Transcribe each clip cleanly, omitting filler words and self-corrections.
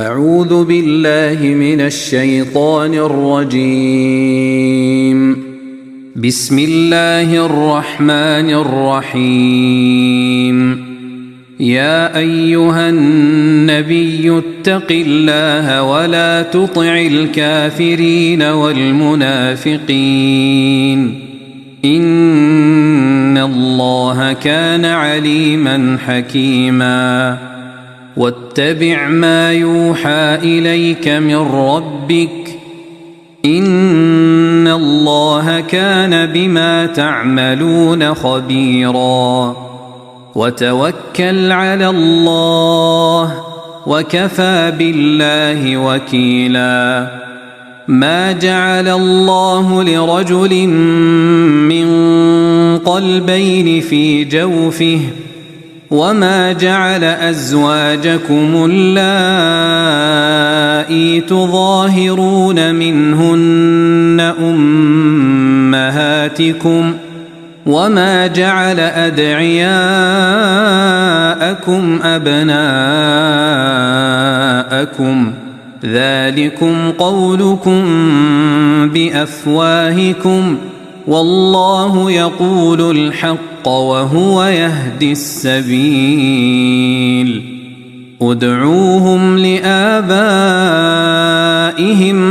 أعوذ بالله من الشيطان الرجيم. بسم الله الرحمن الرحيم. يا أيها النبي اتق الله ولا تطع الكافرين والمنافقين إن الله كان عليما حكيما. واتبع ما يوحى إليك من ربك إن الله كان بما تعملون خبيرا. وتوكل على الله وكفى بالله وكيلا. ما جعل الله لرجل من قلبين في جوفه وما جعل أزواجكم اللائي تظاهرون منهن أمهاتكم وما جعل أدعياءكم أبناءكم ذلكم قولكم بأفواهكم والله يقول الحق وهو يهدي السبيل. ادعوهم لآبائهم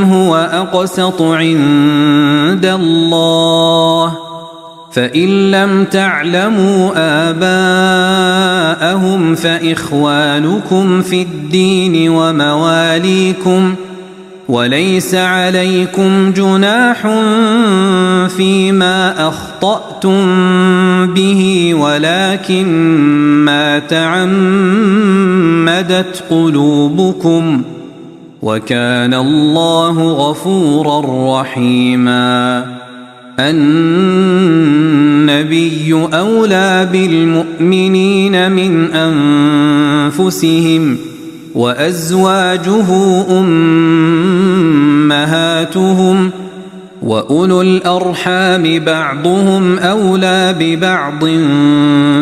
هو أقسط عند الله فإن لم تعلموا آباءهم فإخوانكم في الدين ومواليكم وليس عليكم جناح فيما أخطأتم به ولكن ما تعمدت قلوبكم وكان الله غفورا رحيما. النبي أولى بالمؤمنين من أنفسهم وأزواجه أمهاتهم وأولو الأرحام بعضهم أولى ببعض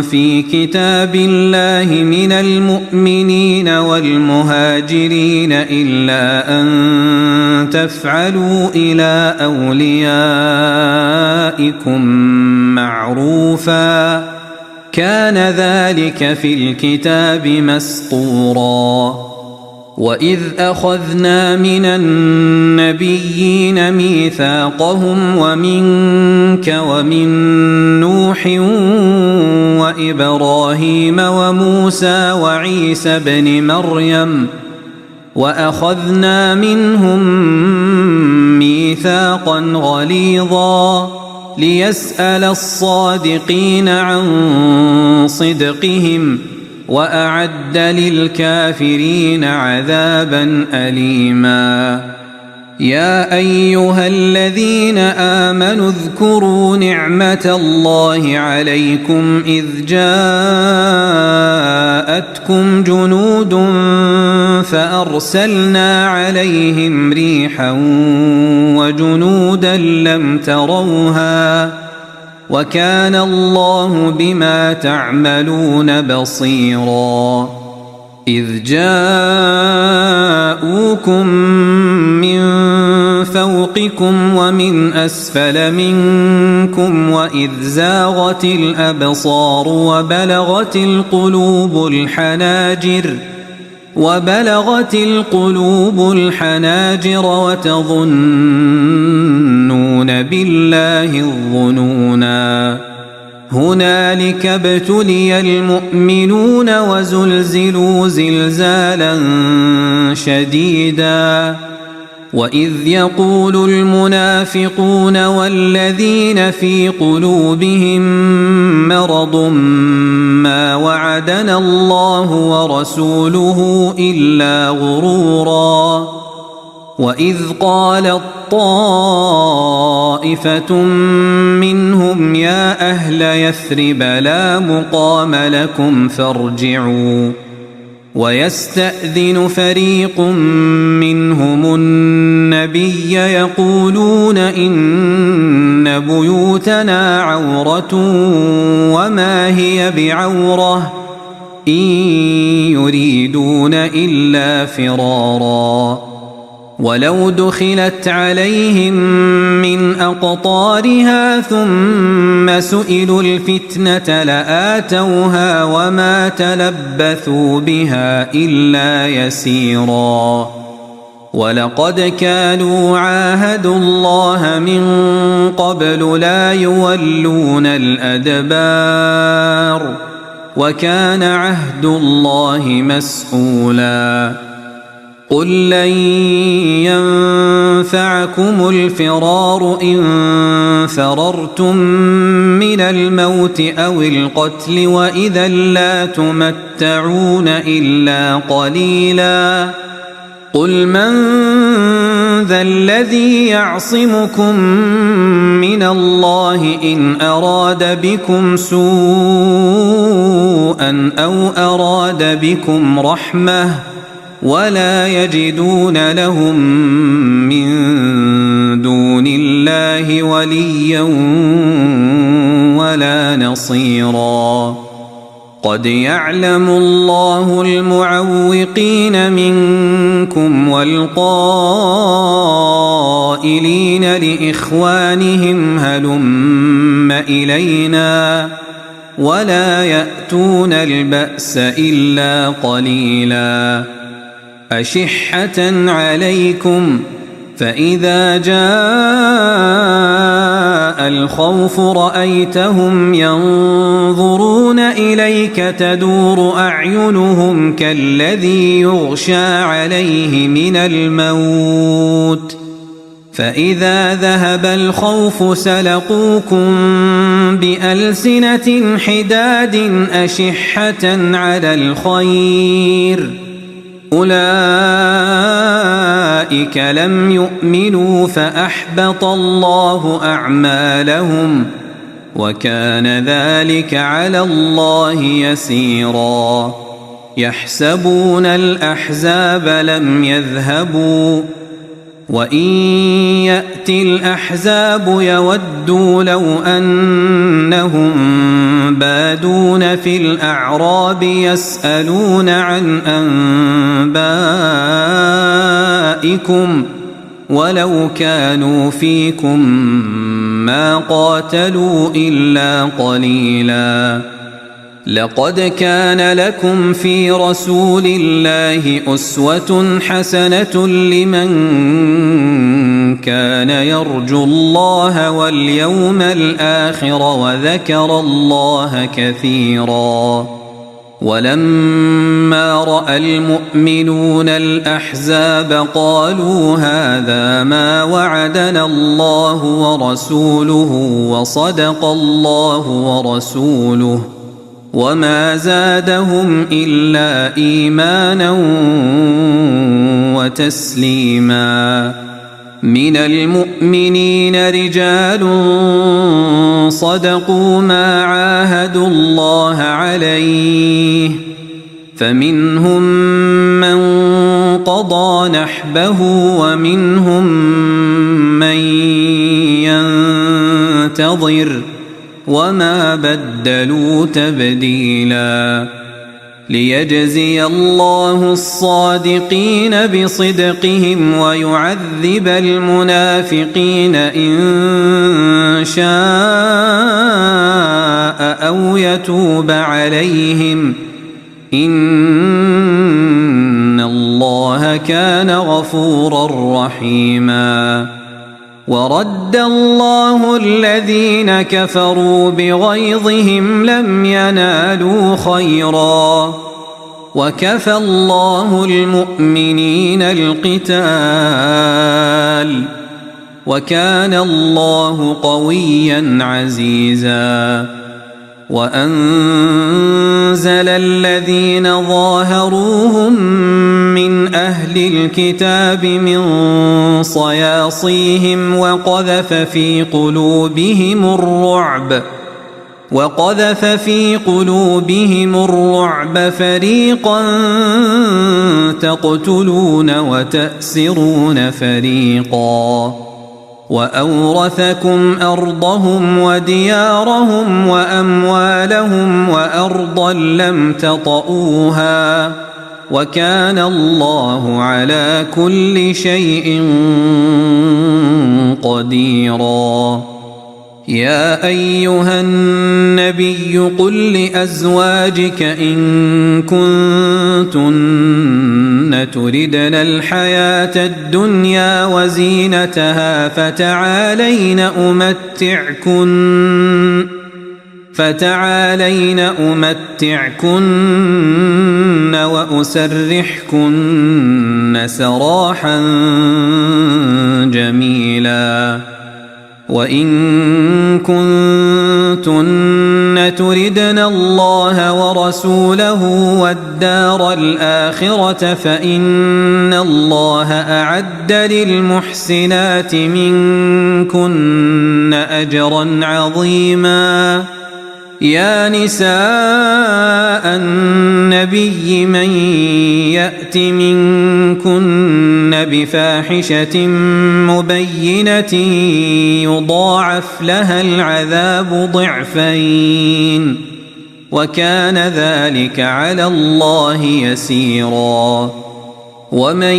في كتاب الله من المؤمنين والمهاجرين إلا أن تفعلوا إلى أوليائكم معروفا كان ذلك في الكتاب مسطورا. وإذ أخذنا من النبيين ميثاقهم ومنك ومن نوح وإبراهيم وموسى وعيسى بن مريم وأخذنا منهم ميثاقا غليظا ليسأل الصادقين عن صدقهم وأعد للكافرين عذابا أليما. يا أيها الذين آمنوا اذكروا نعمة الله عليكم إذ جاءتكم جنود فأرسلنا عليهم ريحا وجنودا لم تروها وكان الله بما تعملون بصيرا. إذ جاءوكم من فوقكم ومن أسفل منكم وإذ زاغت الأبصار وبلغت القلوب الحناجر وتظنون بالله الظنونا. هنالك ابتلي المؤمنون وزلزلوا زلزالا شديدا. وإذ يقول المنافقون والذين في قلوبهم مرض ما وعدنا الله ورسوله إلا غرورا. وإذ قالت طائفة منهم يا أهل يثرب لا مقام لكم فارجعوا ويستأذن فريق منهم النبي يقولون إن بيوتنا عورة وما هي بعورة إن يريدون إلا فرارا ولو دخلت عليهم من أقطارها ثم سئلوا الفتنة لآتوها وما تلبثوا بها إلا يسيرا ولقد كانوا عاهدوا الله من قبل لا يولون الأدبار وكان عهد الله مسؤولا قل لن ينفعكم الفرار إن فررتم من الموت أو القتل وإذا لا تمتعون إلا قليلا قل من ذا الذي يعصمكم من الله إن أراد بكم سوءا أو أراد بكم رحمة ولا يجدون لهم من دون الله وليا ولا نصيرا قد يعلم الله المعوقين منكم والقائلين لإخوانهم هلم إلينا ولا يأتون البأس إلا قليلا أشحة عليكم فإذا جاء الخوف رأيتهم ينظرون إليك تدور أعينهم كالذي يغشى عليه من الموت فإذا ذهب الخوف سلقوكم بألسنة حداد أشحة على الخير أولئك لم يؤمنوا فأحبط الله أعمالهم وكان ذلك على الله يسيرا يحسبون الأحزاب لم يذهبوا وإن يأتي الأحزاب يودوا لو أنهم بادون في الأعراب يسألون عن أنبائكم ولو كانوا فيكم ما قاتلوا إلا قليلا لقد كان لكم في رسول الله أسوة حسنة لمن كان يرجو الله واليوم الآخر وذكر الله كثيرا ولما رأى المؤمنون الأحزاب قالوا هذا ما وعدنا الله ورسوله وصدق الله ورسوله وما زادهم إلا إيمانا وتسليما من المؤمنين رجال صدقوا ما عاهدوا الله عليه فمنهم من قضى نحبه ومنهم من ينتظر وما بدلوا تبديلا ليجزي الله الصادقين بصدقهم ويعذب المنافقين إن شاء أو يتوب عليهم إن الله كان غفورا رحيما ورد الله الذين كفروا بغيظهم لم ينالوا خيرا وكفى الله المؤمنين القتال وكان الله قويا عزيزا وأنزل الذين ظاهروهم من أهل الكتاب من صياصيهم وقذف في قلوبهم الرعب فريقا تقتلون وتأسرون فريقا وأورثكم أرضهم وديارهم وأموالهم وأرضا لم تطئوها وكان الله على كل شيء قديرا. يا أيها النبي قل لأزواجك إن كنتن تردن الحياة الدنيا وزينتها فتعالين أمتعكن وأسرحكن سراحا جميلا. وإن كنتن تردن الله ورسوله والدار الآخرة فإن الله أعد للمحسنات منكن أجرا عظيما. يا نساء النبي من يأت منكن بفاحشة مبينة يضاعف لها العذاب ضعفين وكان ذلك على الله يسيرا. ومن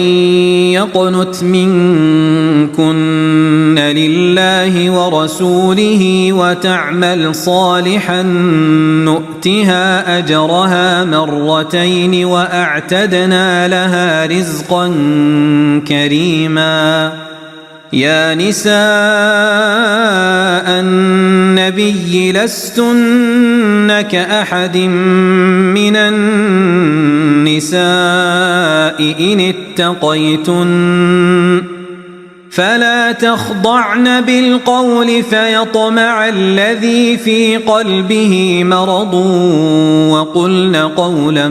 يقنت منكن لله ورسوله وتعمل صالحا نؤتها أجرها مرتين وأعتدنا لها رزقا كريما. يا نساء النبي لستن كأحد من النساء إن اتقيتن فلا تخضعن بالقول فيطمع الذي في قلبه مرض وقلن قولا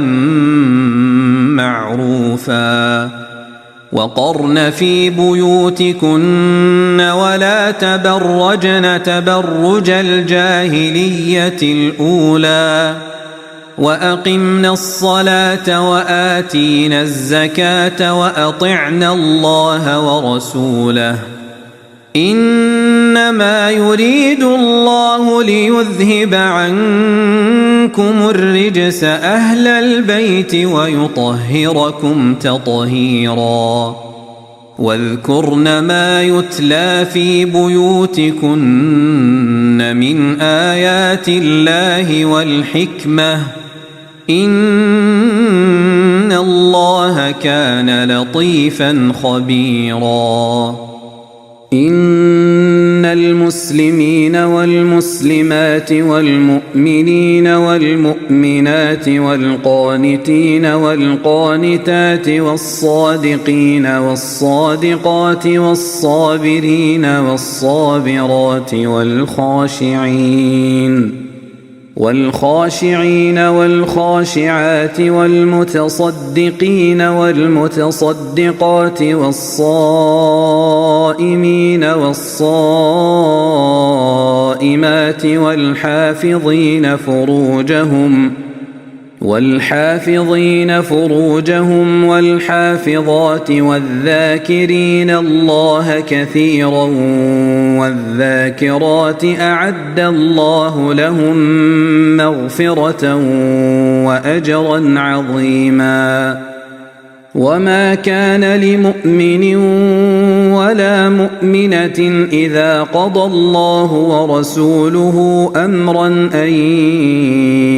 معروفا. وقرن في بيوتكن ولا تبرجن تبرج الجاهلية الأولى وأقمنا الصلاة وآتينا الزكاة وأطعنا الله ورسوله إنما يريد الله ليذهب عنكم الرجس أهل البيت ويطهركم تطهيرا. واذكرن ما يتلى في بيوتكن من آيات الله والحكمة إن الله كان لطيفا خبيرا. إن المسلمين والمسلمات والمؤمنين والمؤمنات والقانتين والقانتات والصادقين والصادقات والصابرين والصابرات والخاشعين والخاشعات والمتصدقين والمتصدقات والصائمين والصائمات والحافظين فروجهم والحافظات والذاكرين الله كثيرا والذاكرات أعد الله لهم مغفرة وأجرا عظيما. وما كان لمؤمن ولا مؤمنة إذا قضى الله ورسوله أمرا أن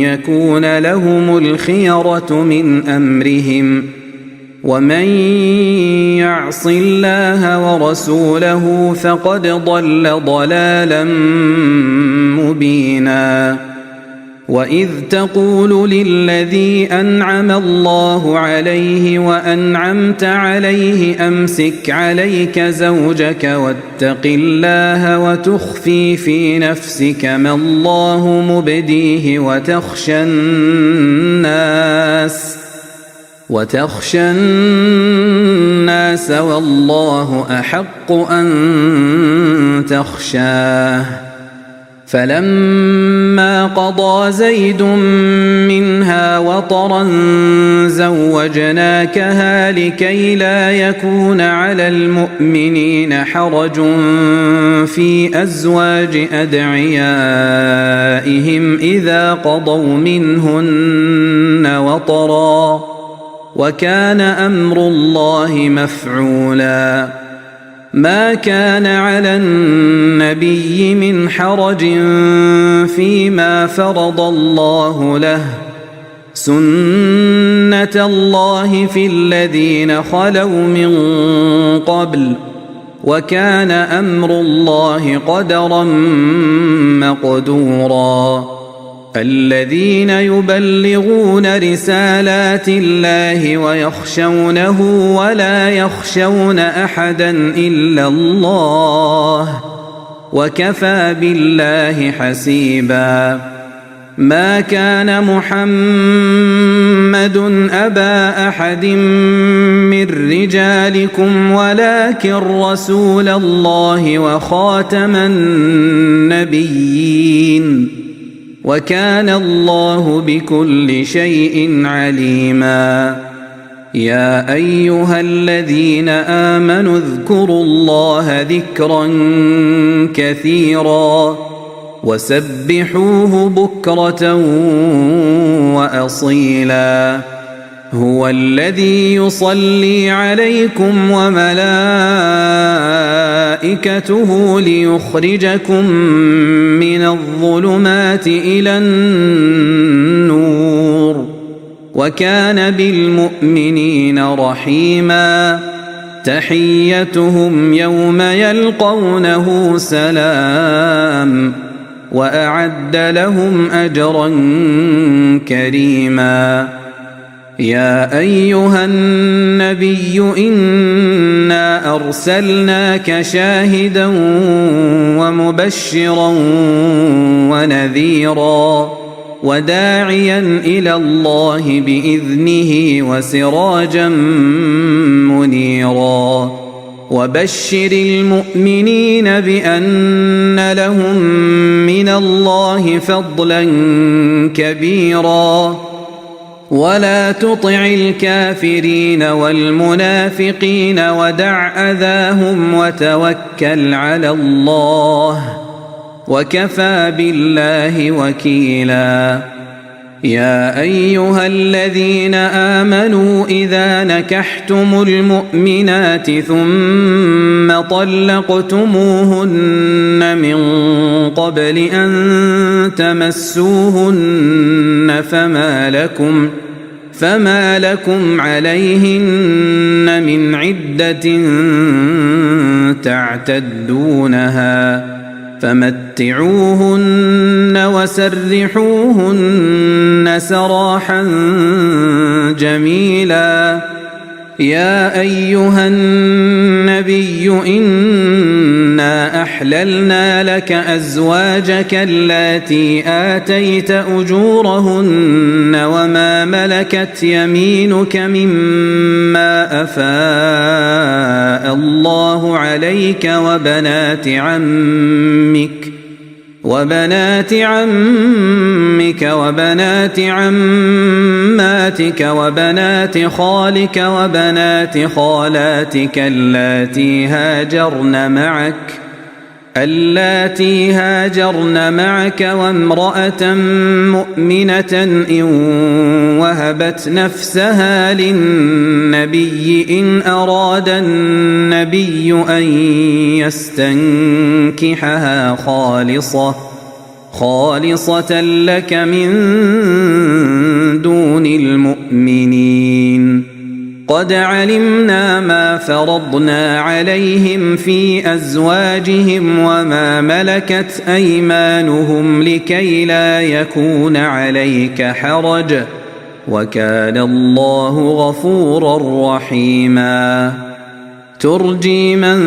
يكون لهم الخيرة من أمرهم ومن يعص الله ورسوله فقد ضل ضلالا مبينا. وإذ تقول للذي أنعم الله عليه وأنعمت عليه أمسك عليك زوجك واتق الله وتخفي في نفسك ما الله مبديه وتخشى الناس والله أحق أن تخشاه فلما قضى زيد منها وطرا زوجناكها لكي لا يكون على المؤمنين حرج في أزواج أدعيائهم إذا قضوا منهن وطرا وكان أمر الله مفعولا ما كان على النبي من حرج فيما فرض الله له سنة الله في الذين خلوا من قبل وكان أمر الله قدرا مقدورا الذين يبلغون رسالات الله ويخشونه ولا يخشون أحدا إلا الله وكفى بالله حسيبا ما كان محمد أبا أحد من رجالكم ولكن رسول الله وخاتم النبيين وكان الله بكل شيء عليما يا أيها الذين آمنوا اذكروا الله ذكرا كثيرا وسبحوه بكرة وأصيلا هو الذي يصلي عليكم وملائكته ليخرجكم من الظلمات إلى النور وكان بالمؤمنين رحيما تحيتهم يوم يلقونه سلام وأعد لهم أجرا كريما يا أيها النبي إنا أرسلناك شاهدا ومبشرا ونذيرا وداعيا إلى الله بإذنه وسراجا منيرا وبشر المؤمنين بأن لهم من الله فضلا كبيرا ولا تطع الكافرين والمنافقين ودع أذاهم وتوكل على الله وكفى بالله وكيلا يا أيها الذين آمنوا إذا نكحتم المؤمنات ثم طلقتموهن من قبل أن تمسوهن فما لكم عليهن من عدة تعتدونها فمتعوهن وسرحوهن سراحا جميلا يا أيها النبي إنا أحللنا لك أزواجك اللاتي آتيت أجورهن وما ملكت يمينك مما أفاء الله عليك وبنات عمك وبنات عماتك وبنات خالك وبنات خالاتك اللاتي هاجرن معك وامرأة مؤمنة إن وهبت نفسها للنبي إن أراد النبي أن يستنكحها خالصة لك من دون المؤمنين قد علمنا ما فرضنا عليهم في أزواجهم وما ملكت أيمانهم لكي لا يكون عليك حرج وكان الله غفورا رحيما ترجي من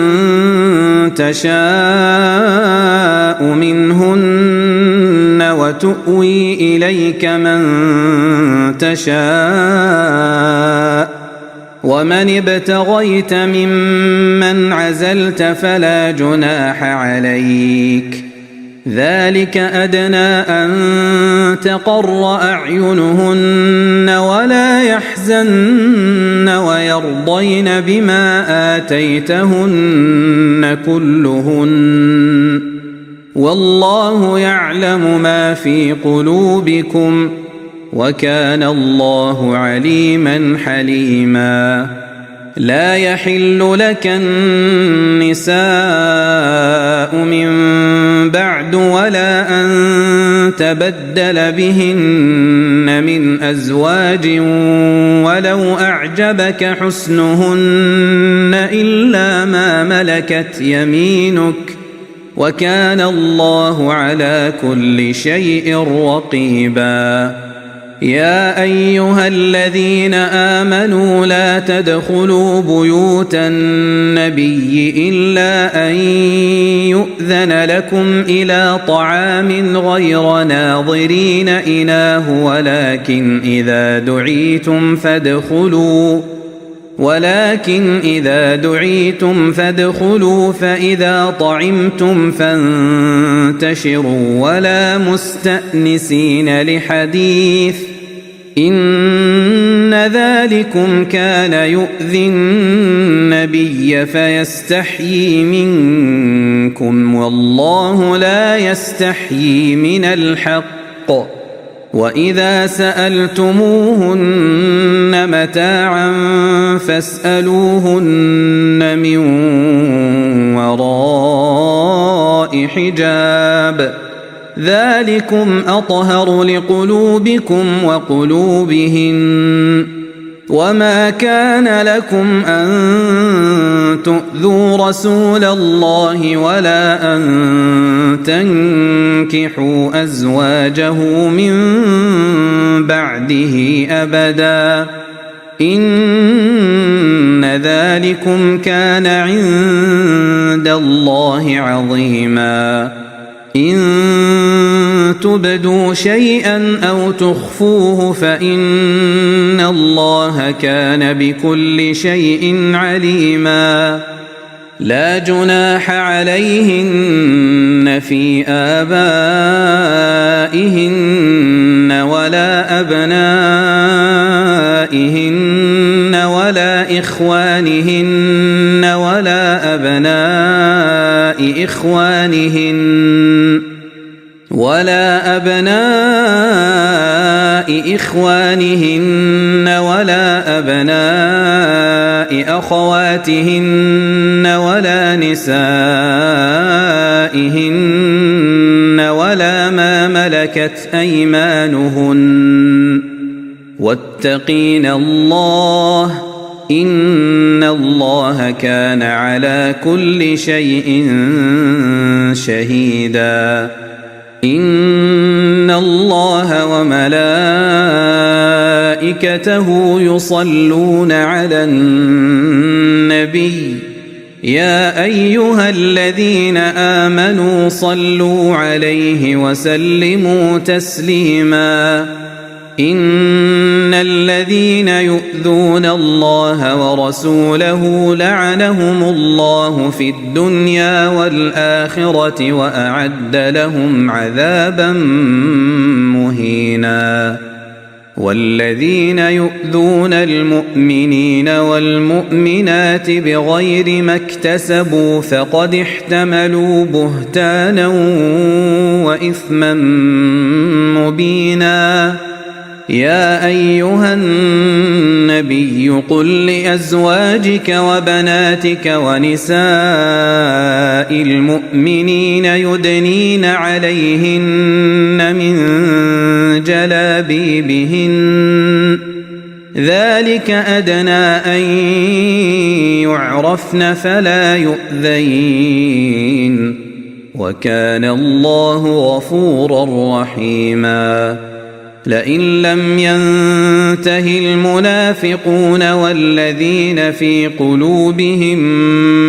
تشاء منهن وتؤوي إليك من تشاء ومن ابتغيت ممن عزلت فلا جناح عليك ذلك أدنى أن تقر أعينهن ولا يحزن ويرضين بما آتيتهن كلهن والله يعلم ما في قلوبكم وكان الله عليما حليما لا يحل لك النساء من بعد ولا أن تبدل بهن من أزواج ولو أعجبك حسنهن إلا ما ملكت يمينك وكان الله على كل شيء رقيبا يا أيها الذين آمنوا لا تدخلوا بيوت النبي إلا أن يؤذن لكم إلى طعام غير ناظرين إناه ولكن إذا دعيتم فادخلوا فإذا طعمتم فانتشروا ولا مستأنسين لحديث إن ذلكم كان يؤذي النبي فيستحيي منكم والله لا يستحيي من الحق وإذا سألتموهن متاعا فاسألوهن من وراء حجاب ذلكم أطهر لقلوبكم وقلوبهن وما كان لكم أن تؤذوا رسول الله ولا أن تنكحوا أزواجه من بعده أبدا إن ذلكم كان عند الله عظيما إن تبدوا شيئا أو تخفوه فإن الله كان بكل شيء عليما لا جناح عليهن في آبائهن ولا أبنائهن ولا إخوانهن ولا أبناء إخوانهن ولا أبناء أخواتهن ولا نسائهن ولا ما ملكت أيمانهن واتقين الله إن الله كان على كل شيء شهيدا إن الله وملائكته يصلون على النبي يا أيها الذين آمنوا صلوا عليه وسلموا تسليما إن الذين يؤذون الله ورسوله لعنهم الله في الدنيا والآخرة وأعد لهم عذابا مهينا والذين يؤذون المؤمنين والمؤمنات بغير ما اكتسبوا فقد احتملوا بهتانا وإثما مبينا يا أيها النبي قل لأزواجك وبناتك ونساء المؤمنين يدنين عليهن من جلابيبهن ذلك أدنى أن يعرفن فلا يؤذين وكان الله غفورا رحيما لئن لم ينته المنافقون والذين في قلوبهم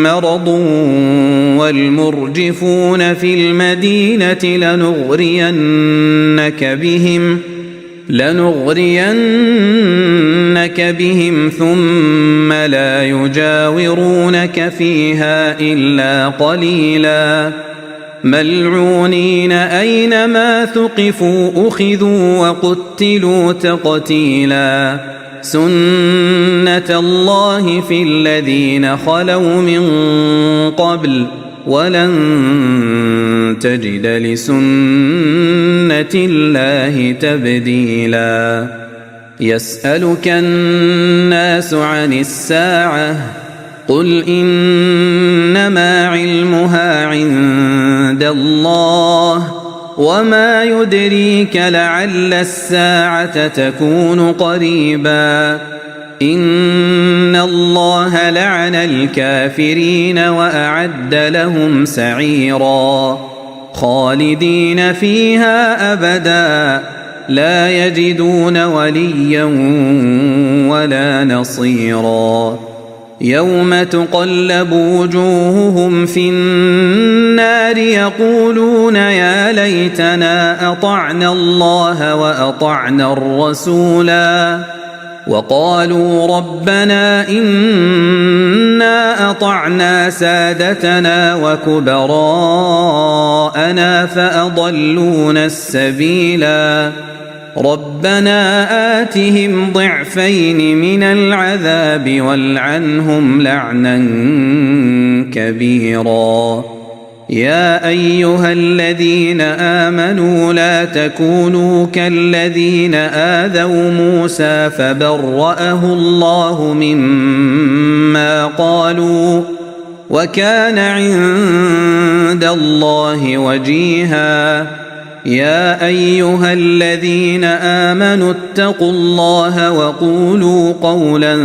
مرض والمرجفون في المدينة لنغرينك بهم ثم لا يجاورونك فيها إلا قليلا ملعونين أينما ثقفوا أخذوا وقتلوا تقتيلا سنة الله في الذين خلوا من قبل ولن تجد لسنة الله تبديلا يسألك الناس عن الساعة قل إنما علمها عند الله وما يدريك لعل الساعة تكون قريبا إن الله لعن الكافرين وأعد لهم سعيرا خالدين فيها أبدا لا يجدون وليا ولا نصيرا يوم تقلب وجوههم في النار يقولون يا ليتنا أطعنا الله وأطعنا الرسولا وقالوا ربنا إنا أطعنا سادتنا وكبراءنا فأضلونا السبيلا ربنا آتهم ضعفين من العذاب والعنهم لعنا كبيرا يا أيها الذين آمنوا لا تكونوا كالذين آذوا موسى فبرأه الله مما قالوا وكان عند الله وجيها يا أيها الذين آمنوا اتقوا الله وقولوا قولا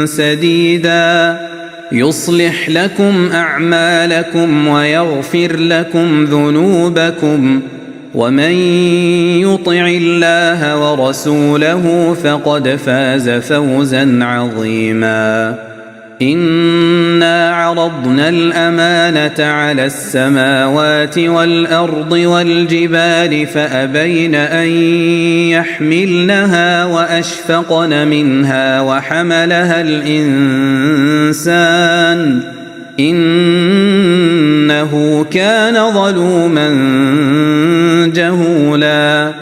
سديدا يصلح لكم أعمالكم ويغفر لكم ذنوبكم ومن يطع الله ورسوله فقد فاز فوزا عظيما إنا عرضنا الأمانة على السماوات والأرض والجبال فأبين أن يحملنها وأشفقن منها وحملها الإنسان إنه كان ظلوما جهولا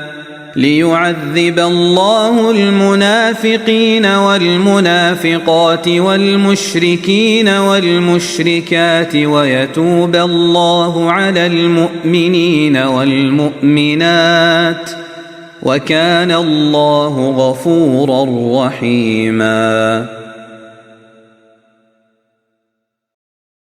ليعذب الله المنافقين والمنافقات والمشركين والمشركات ويتوب الله على المؤمنين والمؤمنات وكان الله غفورا رحيما